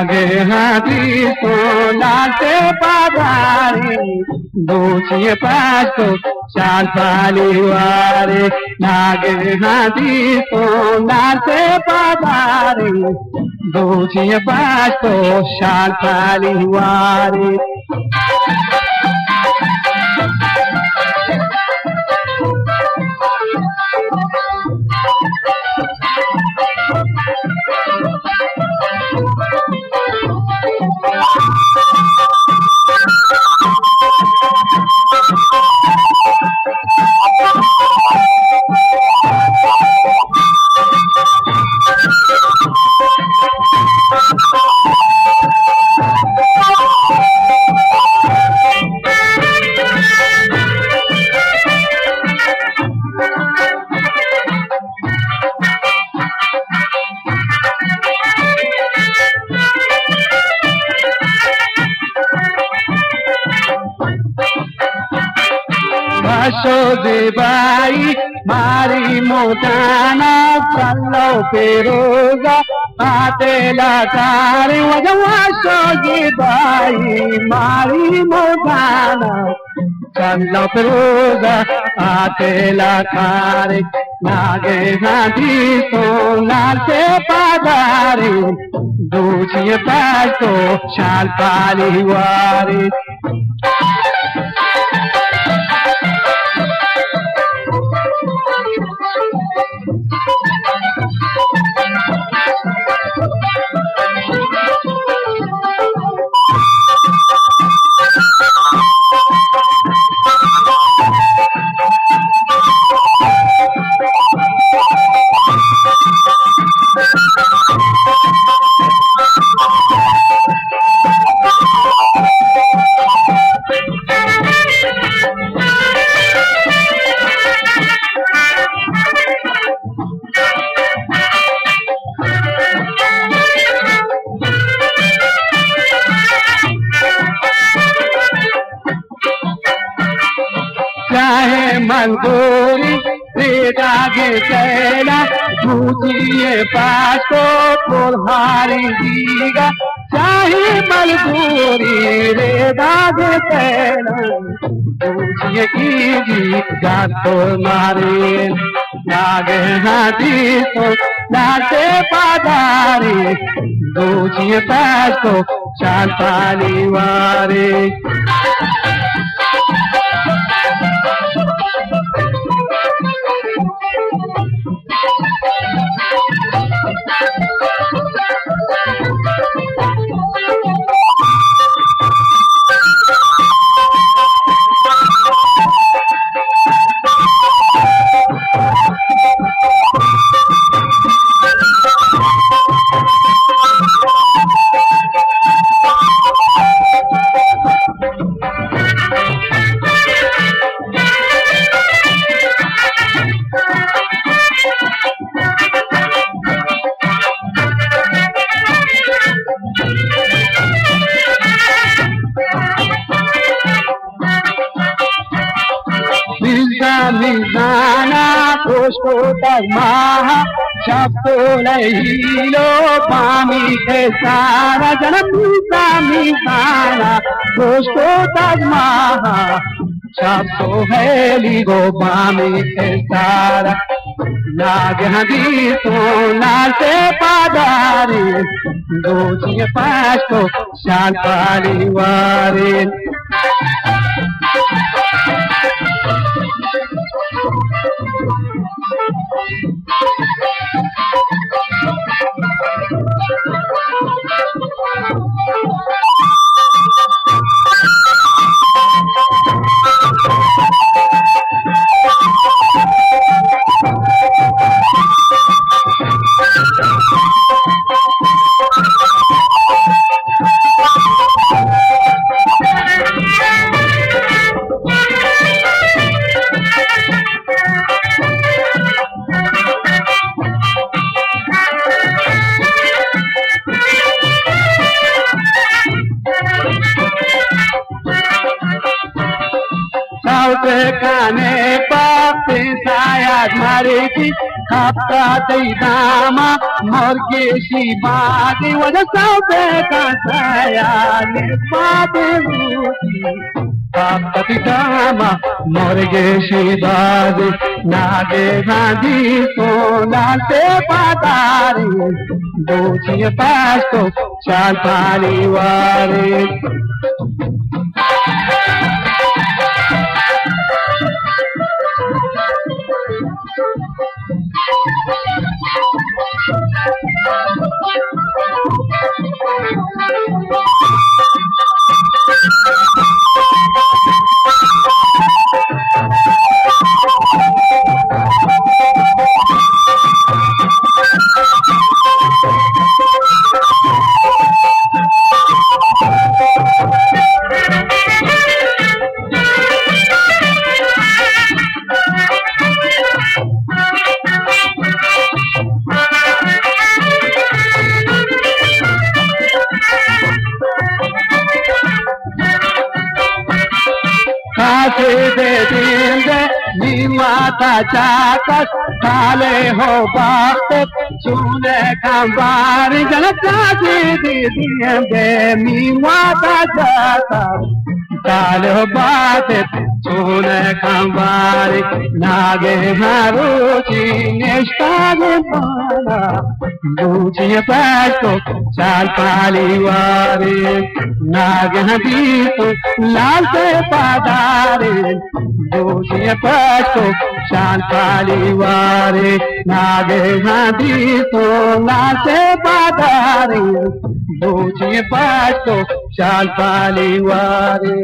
नागे हाथी सोना से पधारी दूचिए पास्तो शाल पालीवारे नागे हाथी सोना से पधारी दूचिए पास्तो शाल पालीवारे बाई मारी मोटाना चलो पेरोगा आतेला कारी वजवाशोगी बाई मारी मोटाना चलो पेरोगा आतेला कारी नागे हाथी सोना से पधारी दूचिए पास्तो शाल पालीवारी चाहे मजबूरी रेगा के चैला दूजिए पास्तो पुरहारी दीगा चाहे मजबूरी रेगा के चैला दूजिए कीजी गातो मारे नागे हाथी तो नाचे पधारी दूजिए पास्तो शाल पालीवारे मिजाना पुष्पो तगमाहा शब्दो लहीलो पामी के सारा जन्म मिजाना पुष्पो तगमाहा शब्दो है लीगो पामी के सारा नाग हदी सोना से पधारी दूजिए पास्तो शाल पालीवारे काने पापी साया मारी थी kapta daidama morge shi bade wada sabe ka saya ne bade ruti kapta daidama morge shi bade nage hadi sona se padare dochi pasto chal paliware ni mata chakas kale ho baat sune kambar jalta de diye ni mata chakas kale ho baat sune kambar nage haruchi neshtage bala duchi pasto chal paliware nage hadito lal se padare doshi pasto chal paliware nage hadito lal se padare doshi pasto chal paliware